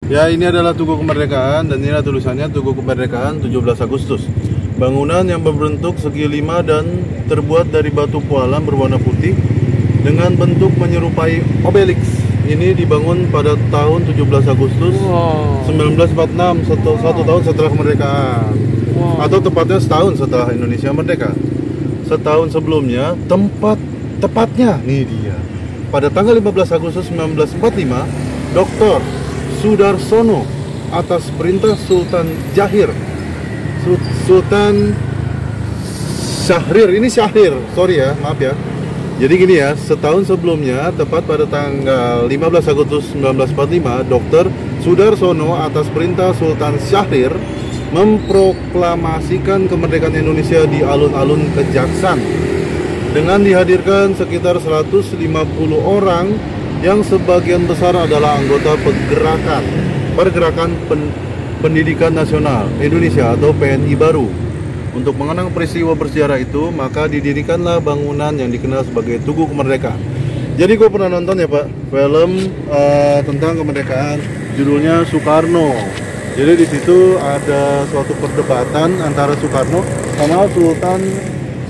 Ya, ini adalah Tugu Kemerdekaan dan inilah tulisannya Tugu Kemerdekaan 17 Agustus. Bangunan yang berbentuk segi 5 dan terbuat dari batu pualam berwarna putih dengan bentuk menyerupai obelisk. Ini dibangun pada tahun 17 Agustus 1946, satu tahun setelah kemerdekaan. Atau tepatnya setahun setelah Indonesia merdeka. Setahun sebelumnya, tepatnya nih dia. Pada tanggal 15 Agustus 1945, Dr. Sudarsono atas perintah Sultan Syahrir, ini Syahrir, sorry ya, maaf ya. Jadi gini ya, setahun sebelumnya, tepat pada tanggal 15 Agustus 1945, Dr. Sudarsono atas perintah Sultan Syahrir memproklamasikan kemerdekaan Indonesia di alun-alun Kejaksan dengan dihadirkan sekitar 150 orang yang sebagian besar adalah anggota Pergerakan Pendidikan Nasional Indonesia atau PNI baru. Untuk mengenang peristiwa bersejarah itu, maka didirikanlah bangunan yang dikenal sebagai Tugu Kemerdekaan. Jadi gue pernah nonton ya Pak, film tentang kemerdekaan, judulnya Soekarno. Jadi di situ ada suatu perdebatan antara Soekarno sama Sultan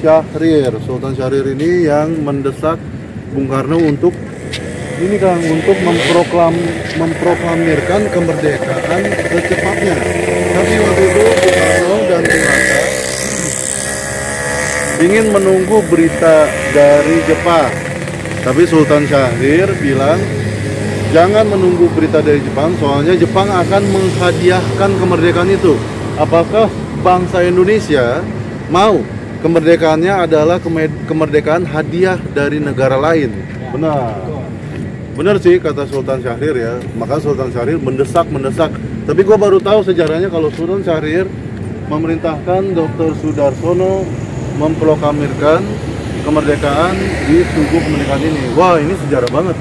Syahrir. Sultan Syahrir ini yang mendesak Bung Karno untuk memproklamirkan kemerdekaan secepatnya. Tapi waktu itu Bung Karno dan Bung Hatta ingin menunggu berita dari Jepang. Tapi Sultan Syahrir bilang jangan menunggu berita dari Jepang, soalnya Jepang akan menghadiahkan kemerdekaan itu. Apakah bangsa Indonesia mau kemerdekaannya adalah kemerdekaan hadiah dari negara lain? Benar sih kata Sultan Syahrir ya. Maka Sultan Syahrir mendesak. Tapi gue baru tahu sejarahnya kalau Sultan Syahrir memerintahkan Dr. Sudarsono memproklamirkan kemerdekaan di Tugu Kemerdekaan ini. Wah, ini sejarah banget.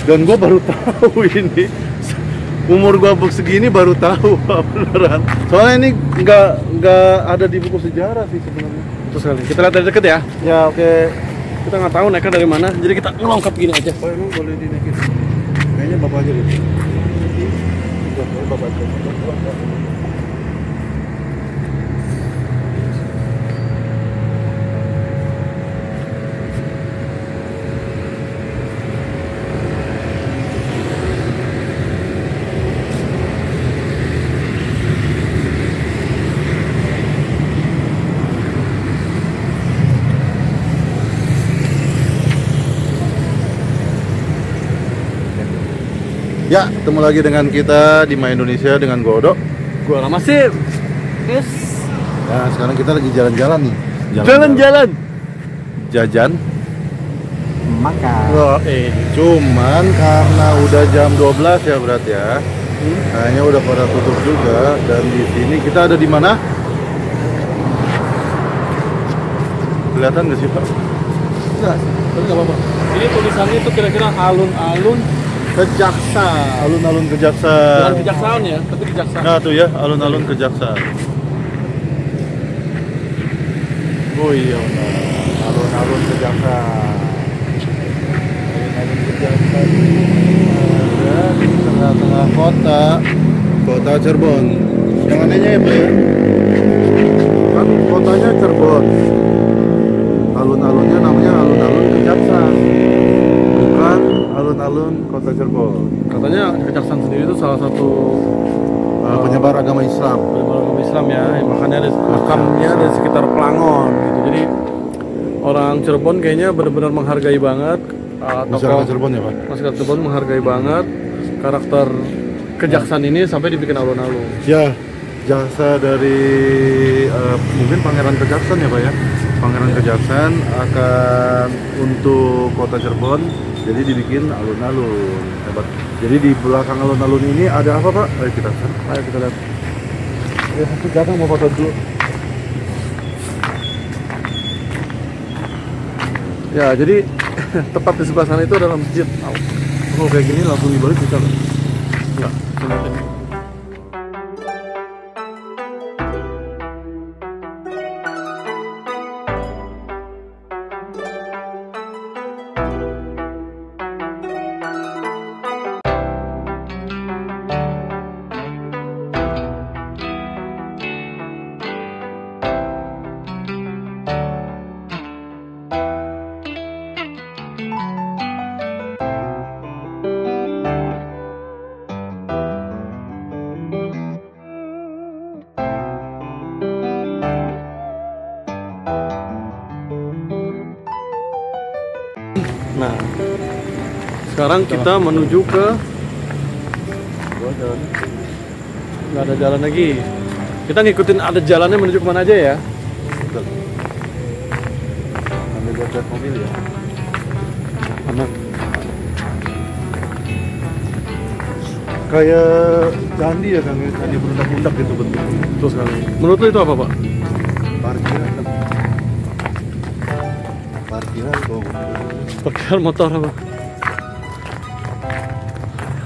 Dan gue baru tahu ini. Umur gue segini baru tahu beneran. Soalnya ini nggak ada di buku sejarah sih sebenarnya. Betul sekali. Kita lihat dari deket ya. Ya oke. Kita nggak tahu naiknya dari mana, jadi kita ngelongkap gini aja. Oh, emang boleh dinaikin? Kayaknya bapak aja deh. Bapak aja. Ya, ketemu lagi dengan kita di My Indonesia dengan Godo. Gua Rama sih. Yes. Ya, sekarang kita lagi jalan-jalan nih. Jalan-jalan. Jajan. Makan. Cuman karena udah jam 12 ya berarti ya. Kayaknya udah pada tutup juga. Dan di sini kita ada di mana? Kelihatan nggak sih Pak? Jelas. Tapi nggak apa-apa. Ini tulisannya itu kira-kira alun-alun Kejaksan. Alun-alun Kejaksan. Bukan Kejaksaan ya, tapi Kejaksan. Nah tuh ya, alun-alun Kejaksan. Oh iya, alun-alun Kejaksan. Alun-alun Kejaksan ada di tengah-tengah kota Cirebon. Yang anehnya ya Pak ya, kan kotanya Cirebon, alun-alunnya namanya alun-alun Kejaksan, bukan alun-alun kota Cirebon. Katanya Kejaksan sendiri itu salah satu penyebar agama Islam. Penyebar agama Islam ya, makanya ada makamnya di sekitar Pelangon gitu. Jadi orang Cirebon kayaknya benar-benar menghargai banget Masyarakat Cirebon ya Pak? Masyarakat Cirebon menghargai banget karakter Kejaksan ini sampai dibikin alun-alun. Ya, jasa dari mungkin Pangeran Kejaksan ya Pak ya. Pangeran Kejaksan akan untuk kota Cirebon, jadi dibikin alun-alun. Hebat. Jadi di belakang alun-alun ini ada apa Pak? Ayo kita lihat. Ya, satu datang mau foto dulu. Ya, jadi tepat di sebelah sana itu adalah masjid. Oh, kayak gini langsung dibalik bisa nggak? Enggak, sekarang kita menuju ke nggak ada jalan lagi. Kita ngikutin ada jalannya menuju kemana aja ya. Betul. Ambil lihat mobil ya. Aman. Kayak candi ya Kang, candi berundak-undak gitu bentuknya. Betul sekali. Menurut lu itu apa, Pak? Parkiran Kang. Parkiran kok. Parkiran motor apa?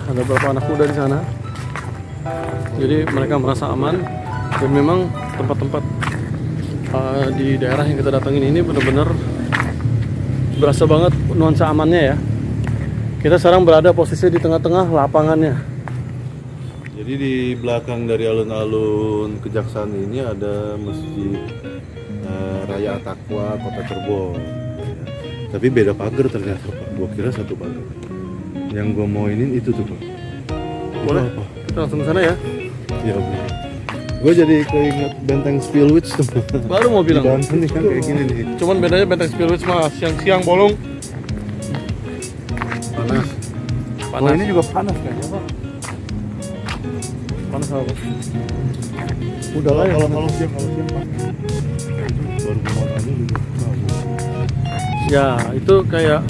Ada beberapa anak muda di sana. Jadi mereka merasa aman dan memang tempat-tempat di daerah yang kita datangin ini benar-benar berasa banget nuansa amannya ya. Kita sekarang berada posisi di tengah-tengah lapangannya. Jadi di belakang dari alun-alun Kejaksaan ini ada masjid Raya At-Taqwa Kota Cirebon. Ya. Tapi beda pagar ternyata Pak. Gua kira satu pagar. Yang gua mau ini itu tuh Pak. Boleh? Itu apa? Kita langsung ke sana ya. Ya boleh. Gue jadi keinget Benteng Spillwitz tuh. Baru mau bilang. Di Banten nih kan kayak gini nih. Cuman bedanya Benteng Spillwitz mah siang-siang bolong. Panas. Panas. Oh, ini juga panas kayaknya Pak. Panas apa? Udah lah ya kalau siang Pak. Baru kemarin juga. Ya, itu kayak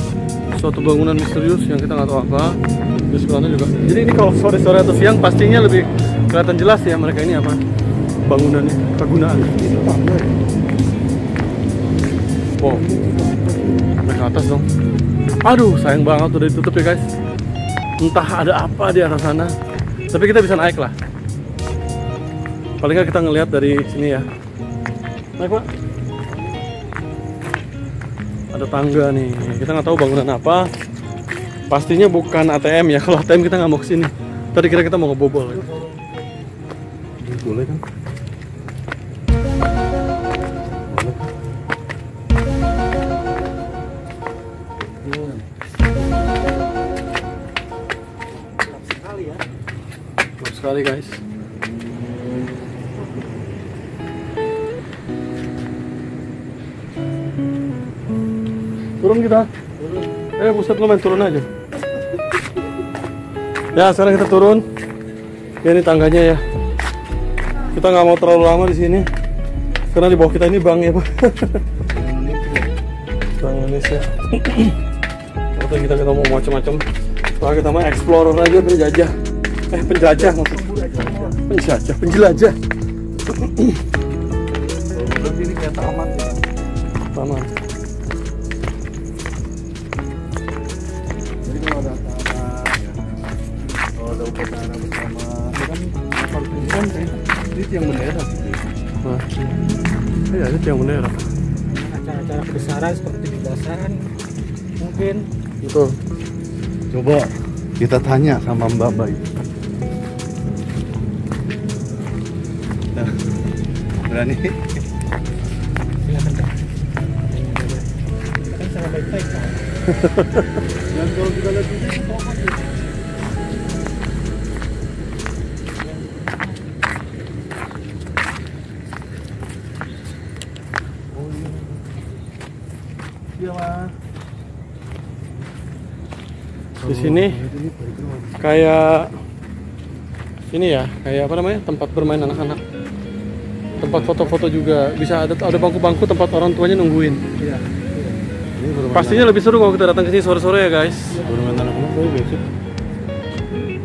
suatu bangunan misterius yang kita nggak tahu apa. Di sebelahnya juga. Jadi ini kalau sore-sore atau siang pastinya lebih kelihatan jelas ya mereka ini apa bangunannya, kegunaannya. Itu tangga ya? Wow, naik ke atas dong. Aduh, sayang banget udah ditutup ya guys. Entah ada apa di arah sana. Tapi kita bisa naik lah. Paling nggak kita ngelihat dari sini ya. Naik Pak. Ada tangga nih. Kita nggak tahu bangunan apa. Pastinya bukan ATM ya. Kalau ATM kita nggak mau kesini. Tadi kira kita mau ngebobol. Ya. Boleh kan? Gelap sekali guys. Turun kita. Buset lo main turun aja. Ya sekarang kita turun. Ya ini tangganya ya. Kita nggak mau terlalu lama di sini. Karena di bawah kita ini bank ya Pak. Bank Indonesia. Kita mau macam-macam. Soalnya kita mau explorer aja, penjajah. Penjajah maksudnya. Penjelajah. Berarti ini kayak taman ya. Taman. Jadi kalau ada acara, ya, kalau ada upacara bersama, ya kan kapal pingsan kayak ini tiang bendera. Wah. Iya, itu tiang bendera. Acara-acara kebesaran seperti tujuh-belasan mungkin. Betul. Coba kita tanya sama Mbak Bayi. Nah, berani? Silakan Kak. Kita kan sangat baik-baik Kak. Dan kalau kita lihat ini pohon ya. Oh iya. Iya Mas. Di sini kayak ini ya, kayak apa namanya? Tempat bermain anak-anak. Tempat foto-foto juga bisa ada bangku-bangku tempat orang tuanya nungguin. Iya. Pastinya lebih seru kalau kita datang ke sini sore-sore ya guys. bermain anak-anak tapi besok.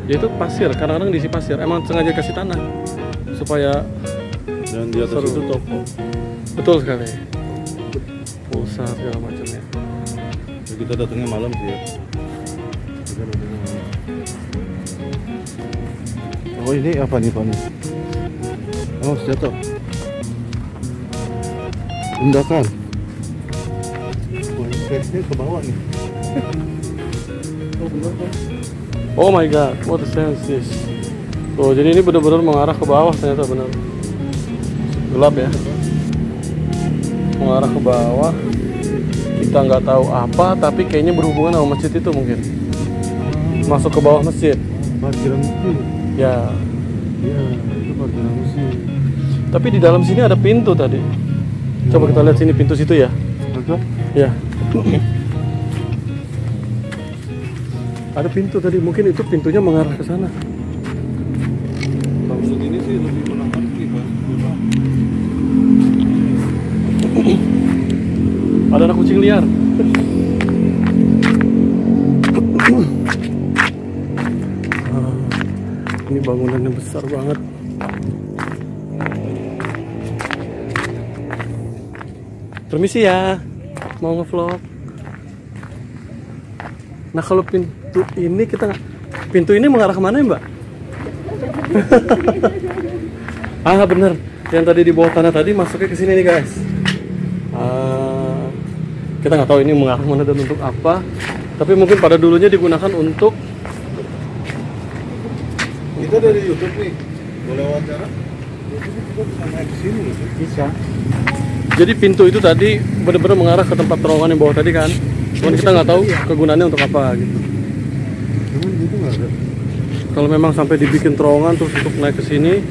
Ya itu pasir, kadang-kadang diisi pasir. Emang sengaja kasih tanah supaya Dan di atas seru. itu toko. Betul sekali. Pulsa segala macamnya. Ya, kita datangnya malam sih ya. Kita datangnya malam. Oh ini apa nih Pak? Oh senjata. Undakan. Oh ini kayaknya ke bawah nih. Oh bener Pak. Oh my god, what a sense this. Tuh, jadi ini benar-benar mengarah ke bawah ternyata benar. Gelap ya. Mengarah ke bawah. Kita nggak tahu apa, tapi kayaknya berhubungan sama masjid itu mungkin. Masuk ke bawah masjid. Parkiran masjid. Ya. Iya, itu parkiran masjid. Tapi di dalam sini ada pintu tadi. Coba kita lihat sini pintu situ ya. Betul? Ya. Ada pintu tadi, mungkin itu pintunya mengarah ke sana. Maksud ini sih lebih menangkap Pak. Ada anak kucing liar. Ini bangunannya besar banget. Permisi ya, mau ngevlog. Nah kalau pintu ini pintu ini mengarah kemana ya Mbak? Ah bener, yang tadi di bawah tanah tadi masuknya ke sini nih guys. Kita nggak tahu ini mengarah kemana dan untuk apa. Tapi mungkin pada dulunya digunakan untuk. Kita dari YouTube nih, boleh wawancara? YouTube juga bisa naik ke sini. Bisa. Jadi pintu itu tadi benar-benar mengarah ke tempat terowongan yang bawah tadi kan. Cuman kita nggak tahu kegunaannya untuk apa gitu. Cuman gitu nggak ada. Kalau memang sampai dibikin terowongan terus untuk naik ke sini,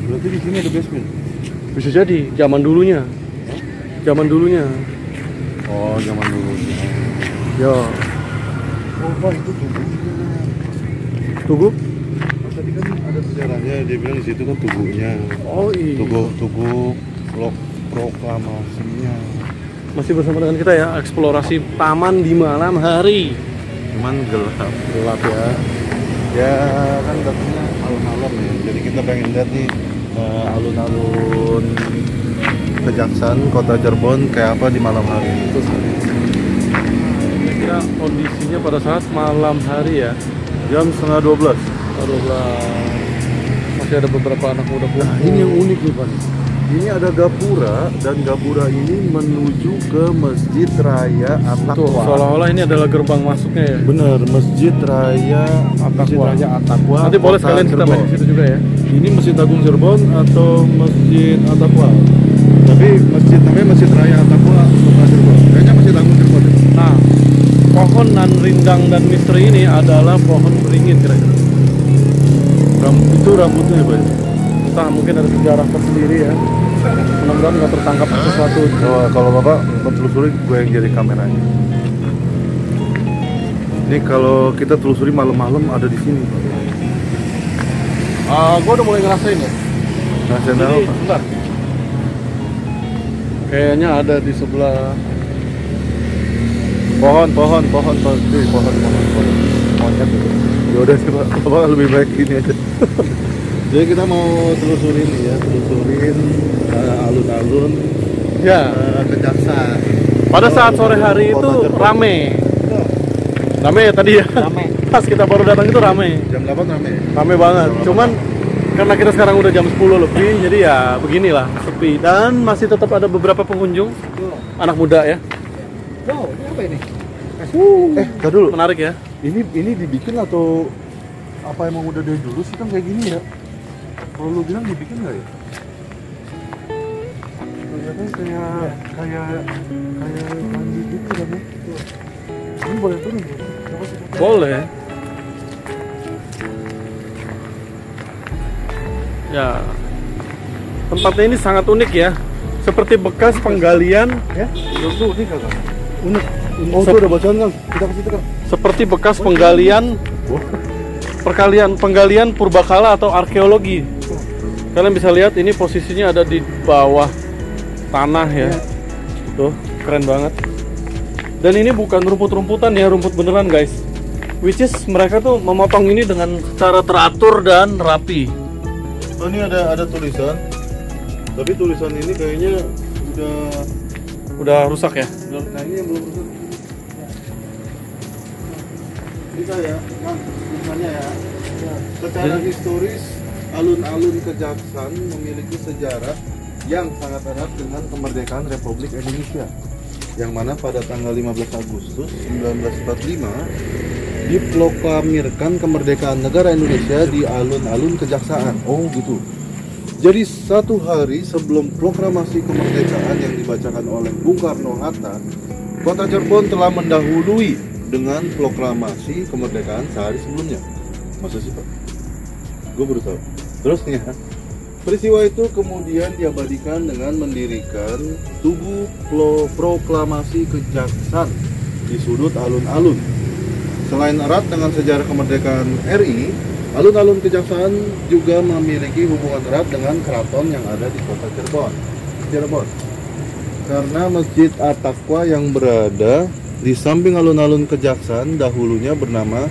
Berarti di sini ada basement. bisa jadi zaman dulunya. Zaman dulunya. Oh, zaman dulu. Yo, Oh, Pak, itu tubuhnya. tugu. Oh, tadi kan ada sejarahnya, dia bilang di situ kan tubuhnya. Oh iya. Tugu proklamasinya. Masih bersama dengan kita ya, eksplorasi taman di malam hari. Cuman gelap. Gelap ya. Ya kan katanya alun-alun ya. Jadi kita pengen lihat nih alun-alun Kejaksaan Kota Cirebon kayak apa di malam hari. Terus kira kondisinya pada saat malam hari ya. Jam setengah 12. Masih ada beberapa anak muda kumpul. Nah, ini yang unik nih Pak. Ini ada gapura dan gapura ini menuju ke Masjid Raya Tuh, At-Taqwa. seolah-olah ini adalah gerbang masuknya ya. Bener, Masjid Raya At-Taqwa. Nanti boleh Kota sekalian kita main Cirebon. di situ juga ya. Ini Masjid Agung Cirebon atau Masjid At-Taqwa? Tapi namanya Masjid Raya At-Taqwa Kota Cirebon. Kayaknya Masjid Agung Cirebon. Nah, pohon nan rindang dan misteri ini adalah pohon beringin kira-kira. Itu rambutnya ya Pak? Entah mungkin ada sejarah tersendiri ya. Mudah-mudahan nggak tertangkap sesuatu. Kalau Bapak telusuri, gue yang jadi kameranya. Ini kalau kita telusuri malam-malam ada di sini. Gue udah mulai ngerasain ya. Nah, saya tahu. Jadi, bentar. Kayaknya ada di sebelah Pohon. Monyet itu. Ya udah sih Pak, Bapak lebih baik gini aja. Jadi kita mau telusurin alun-alun ya. Kejaksaan. Pada saat sore hari itu Kota Cirebon. rame ya tadi ya. Rame. Pas kita baru datang itu rame Jam 8 rame. banget. Jam 8. Cuman karena kita sekarang udah jam 10 lebih, jadi ya beginilah sepi dan masih tetap ada beberapa pengunjung anak muda ya. Wow, ini apa ini? Tar dulu. Menarik ya. Ini dibikin atau apa emang udah dari dulu sih kan kayak gini ya? Kalau lu bilang dibikin nggak ya? Kelihatan kayak mandi gitu kan ya? Ini boleh turun ya? Boleh. Ya. Tempatnya ini sangat unik ya. Seperti bekas penggalian Ya? Tuh, ini kakak. unik. Oh, tuh ada bacaan kan? Kita ke situ kan? Seperti bekas penggalian penggalian purbakala atau arkeologi. Kalian bisa lihat ini posisinya ada di bawah tanah ya. Tuh, keren banget. Dan ini bukan rumput-rumputan ya, rumput beneran guys. Which is mereka tuh memotong ini dengan cara teratur dan rapi. Oh, ini ada tulisan. Tapi tulisan ini kayaknya Udah rusak ya? nah ini yang belum rusak. Bisa ya, Kang, tulisannya ya. Secara historis, alun-alun Kejaksaan memiliki sejarah yang sangat erat dengan kemerdekaan Republik Indonesia, yang mana pada tanggal 15 Agustus 1945 diproklamirkan kemerdekaan negara Indonesia di alun-alun Kejaksaan. Oh gitu. Jadi satu hari sebelum proklamasi kemerdekaan yang dibacakan oleh Bung Karno-Hatta, Kota Cirebon telah mendahului dengan proklamasi kemerdekaan sehari sebelumnya. Masa sih Pak? Gue baru tahu. Terus nih ya, peristiwa itu kemudian diabadikan dengan mendirikan Tugu Proklamasi Kejaksaan di sudut alun-alun. Selain erat dengan sejarah kemerdekaan RI, alun-alun Kejaksaan juga memiliki hubungan erat dengan keraton yang ada di kota Cirebon. Karena Masjid At-Taqwa yang berada di samping alun-alun Kejaksaan dahulunya bernama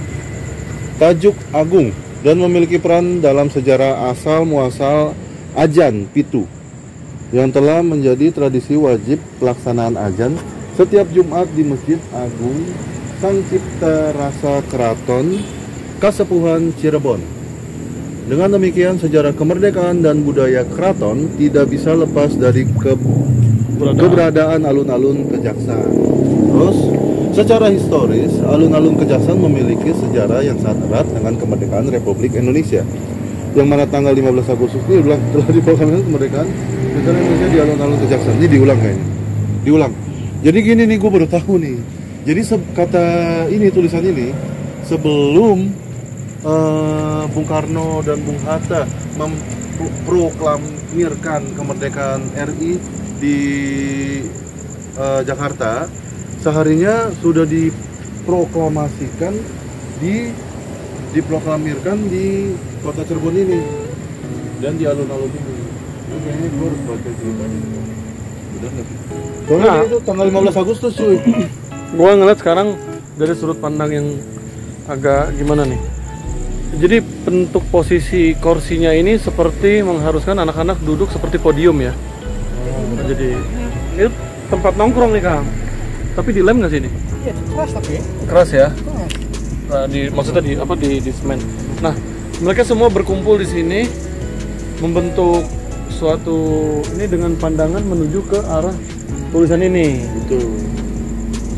Tajuk Agung dan memiliki peran dalam sejarah asal muasal Ajan Pitu yang telah menjadi tradisi wajib pelaksanaan ajan setiap Jumat di Masjid Agung Sang Cipta Rasa Keraton Kasepuhan Cirebon. Dengan demikian, sejarah kemerdekaan dan budaya keraton tidak bisa lepas dari keberadaan alun-alun Kejaksaan. Terus, secara historis, alun-alun Kejaksaan memiliki sejarah yang sangat erat dengan kemerdekaan Republik Indonesia. Yang mana tanggal 15 Agustus ini telah diproklamasi kemerdekaan negara Indonesia di alun-alun Kejaksaan. Ini diulang kayaknya. Diulang. Jadi gini nih, gue baru tahu nih. Jadi kata ini, tulisan ini, sebelum Bung Karno dan Bung Hatta memproklamirkan kemerdekaan RI di Jakarta, seharinya sudah diproklamasikan, diproklamirkan di kota Cirebon ini dan di alun-alun ini. Ini kayaknya gue harus baca ceritanya. Udah nggak sih? Soalnya itu tanggal 15 Agustus cuy. Gua ngeliat sekarang dari sudut pandang yang agak gimana nih. Jadi bentuk posisi kursinya ini seperti mengharuskan anak-anak duduk seperti podium ya. Jadi itu tempat nongkrong nih Kang. Tapi dilem nggak sih ini? Iya, keras tapi. Keras ya. Keras. Nah, maksudnya di semen. Nah, mereka semua berkumpul di sini membentuk suatu ini dengan pandangan menuju ke arah tulisan ini. Betul.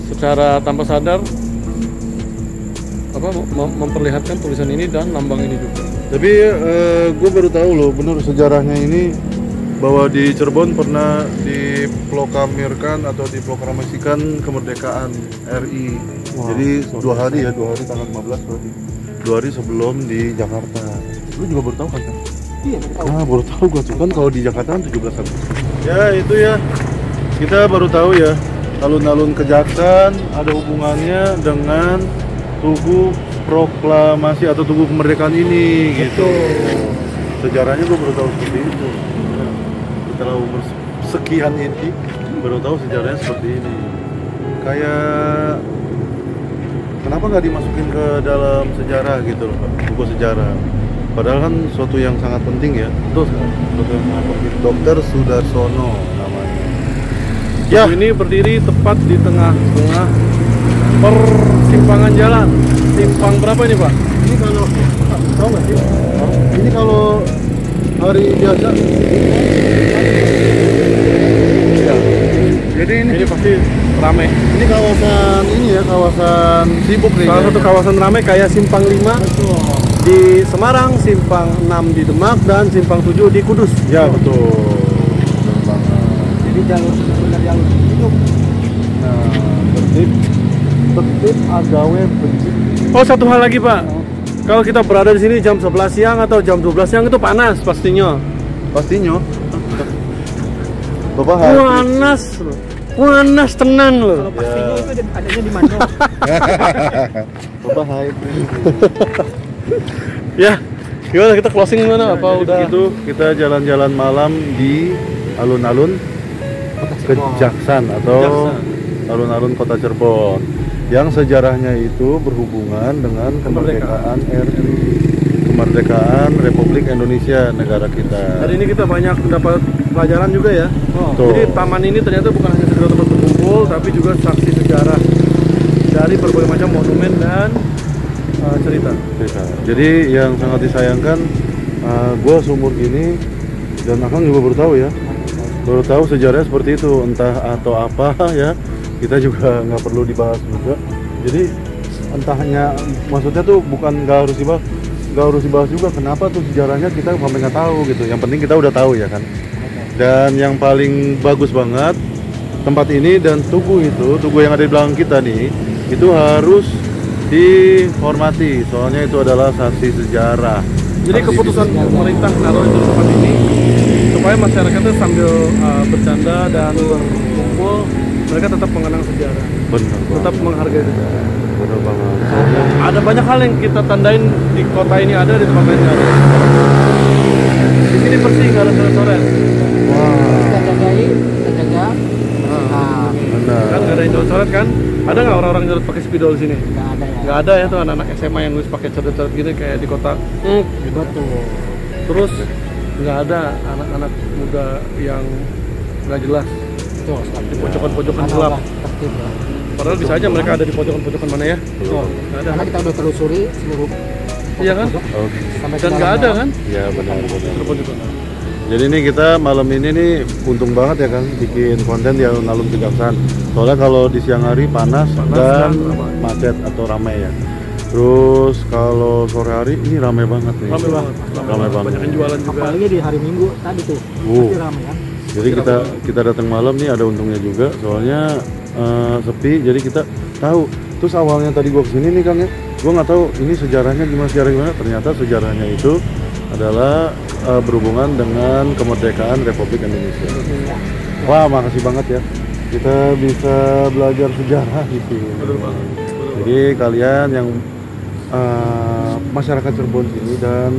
Secara tanpa sadar memperlihatkan tulisan ini dan lambang ini juga. Tapi gue baru tahu loh, bener sejarahnya ini bahwa di Cirebon pernah diproklamirkan atau diproklamasikan kemerdekaan RI. Wow. Jadi 2 hari ya, 2 hari tanggal 15 berarti. 2 hari sebelum di Jakarta. Lu juga baru tahu kan? Iya, tahu. Nah, baru tahu gue tuh kan kalau di Jakarta kan 17 Agustus. Ya itu ya, kita baru tahu ya, alun-alun Kejaksaan ada hubungannya dengan Tugu Proklamasi atau Tugu Kemerdekaan ini gitu. Sejarahnya gue baru tahu seperti itu. Setelah umur sekian ini baru tahu sejarahnya seperti ini. Kayak kenapa nggak dimasukin ke dalam sejarah gitu loh, buku sejarah. Padahal kan suatu yang sangat penting ya. Betul. Suatu yang sangat penting. Dr. Sudarsono namanya. Ya, ini berdiri tepat di tengah-tengah persimpangan jalan. Simpang berapa ini Pak? Ini kalau tahu nggak sih? Ini kalau hari biasa. Ya. Jadi Ini pasti ramai. ini kawasan ini ya, kawasan sibuk nih. Salah satu kawasan ramai kayak Simpang 5 di Semarang, Simpang 6 di Demak, dan Simpang 7 di Kudus. Ya betul. Betul banget. Jadi jalur benar jalur hidup. Nah, tertib agawe bencik. Oh, satu hal lagi Pak. Kalau kita berada di sini jam 11 siang atau jam 12 siang itu panas pastinya. Pastinya. Bapak hari. Panas tenan loh. Kalau pastinya itu adanya di mana? Bapak hai. Ya, gimana kita closing gimana? Apa Jadi udah? begitu kita jalan-jalan malam di alun-alun Kejaksaan atau alun-alun Kota Cirebon yang sejarahnya itu berhubungan dengan kemerdekaan RI, kemerdekaan Republik Indonesia negara kita. Hari ini kita banyak mendapat pelajaran juga ya. Betul. Jadi taman ini ternyata bukan hanya sekedar tempat berkumpul, tapi juga saksi sejarah dari berbagai macam monumen dan cerita. Jadi yang sangat disayangkan, gue seumur gini dan Akang juga baru tahu ya, baru tahu sejarahnya seperti itu, entah atau apa ya, kita juga nggak perlu dibahas juga. Jadi entahnya, maksudnya tuh bukan nggak harus dibahas juga. Kenapa tuh sejarahnya kita sampai nggak tahu gitu. Yang penting kita udah tahu ya kan. Dan yang paling bagus banget tempat ini dan tugu yang ada di belakang kita nih, itu harus dihormati, soalnya itu adalah saksi sejarah. Jadi keputusan pemerintah menaruh itu tempat ini supaya masyarakatnya sambil bercanda dan berkumpul mereka tetap mengenang sejarah, Benar tetap banget. menghargai sejarah. Benar banget. Ada banyak hal yang kita tandain di kota ini ada, di tempat lain nggak ada. Di sini bersih, nggak ada coret-coret. Wah, Kita jagai, kita jaga. Nah, benar. Kan nggak ada yang coret-coret kan? Ada nggak orang-orang nyorot pakai spidol di sini? nggak ada ya. Nggak ada ya tuh anak-anak SMA yang nulis pakai coret-coret gini kayak di kota. Gitu. Betul. Terus nggak ada anak-anak muda yang nggak jelas Betul. di pojokan-pojokan gelap. Tertib ya. Padahal bisa aja mereka ada di pojokan-pojokan mana ya? Betul. Nggak ada. Karena kita udah telusuri seluruh. Iya kan? Oke. Sampai Dan nggak ada kan? Ya benar-benar. Pojokan. Jadi ini kita malam ini nih untung banget ya kan bikin konten di alun-alun Pegangsaan. Soalnya kalau di siang hari panas dan ramai. macet atau ramai ya. Terus kalau sore hari ini ramai banget nih. Ramai banget. Ramai banget. Banyak yang jualan juga. Apalagi di hari Minggu tadi tuh. Pasti ramai kan. Jadi kita datang malam nih ada untungnya juga. Soalnya sepi. Jadi kita tahu. Terus awalnya tadi gua kesini nih Kang ya. Gua nggak tahu ini sejarahnya gimana. Ternyata sejarahnya itu adalah berhubungan dengan kemerdekaan Republik Indonesia. Wah, makasih banget ya. Kita bisa belajar sejarah di sini. Betul banget. Jadi kalian yang masyarakat Cirebon ini dan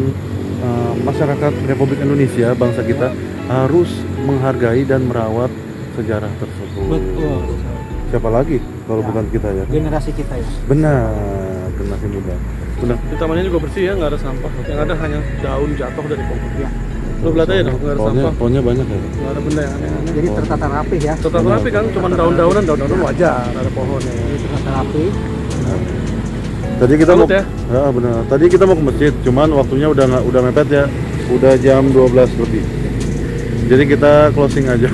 masyarakat Republik Indonesia, bangsa kita harus menghargai dan merawat sejarah tersebut. Betul. Siapa lagi kalau Ya. bukan kita ya? Generasi kita ya. Benar, generasi muda. Benar. Di taman ini juga bersih ya, nggak ada sampah. Yang ada hanya daun jatuh dari pohon. Ya. Lu lihat aja dong, nggak ada sampah. Pohonnya banyak ya. Nggak ada benda yang aneh-aneh. Jadi tertata rapi ya. Tetap rapi kan, cuma daun-daunan wajar, ada pohonnya. Jadi tertata rapi. Tadi kita Salut mau, ya. benar. Tadi kita mau ke masjid, cuman waktunya udah mepet ya. Udah jam 12 lebih. Jadi kita closing aja.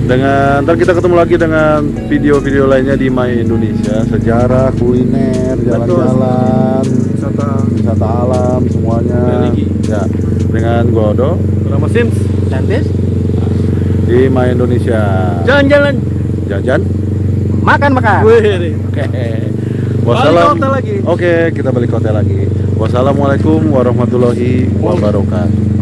Ntar kita ketemu lagi dengan video-video lainnya di My Indonesia, sejarah, kuliner, jalan-jalan, wisata alam, semuanya. Religi. Ya, dengan gua Odo Nama Sims. Dan bis, di My Indonesia. Jalan-jalan. Jajan. makan. Wih, Oke. Balik ke hotel lagi. Oke, kita balik ke hotel lagi. Wassalamualaikum warahmatullahi wabarakatuh.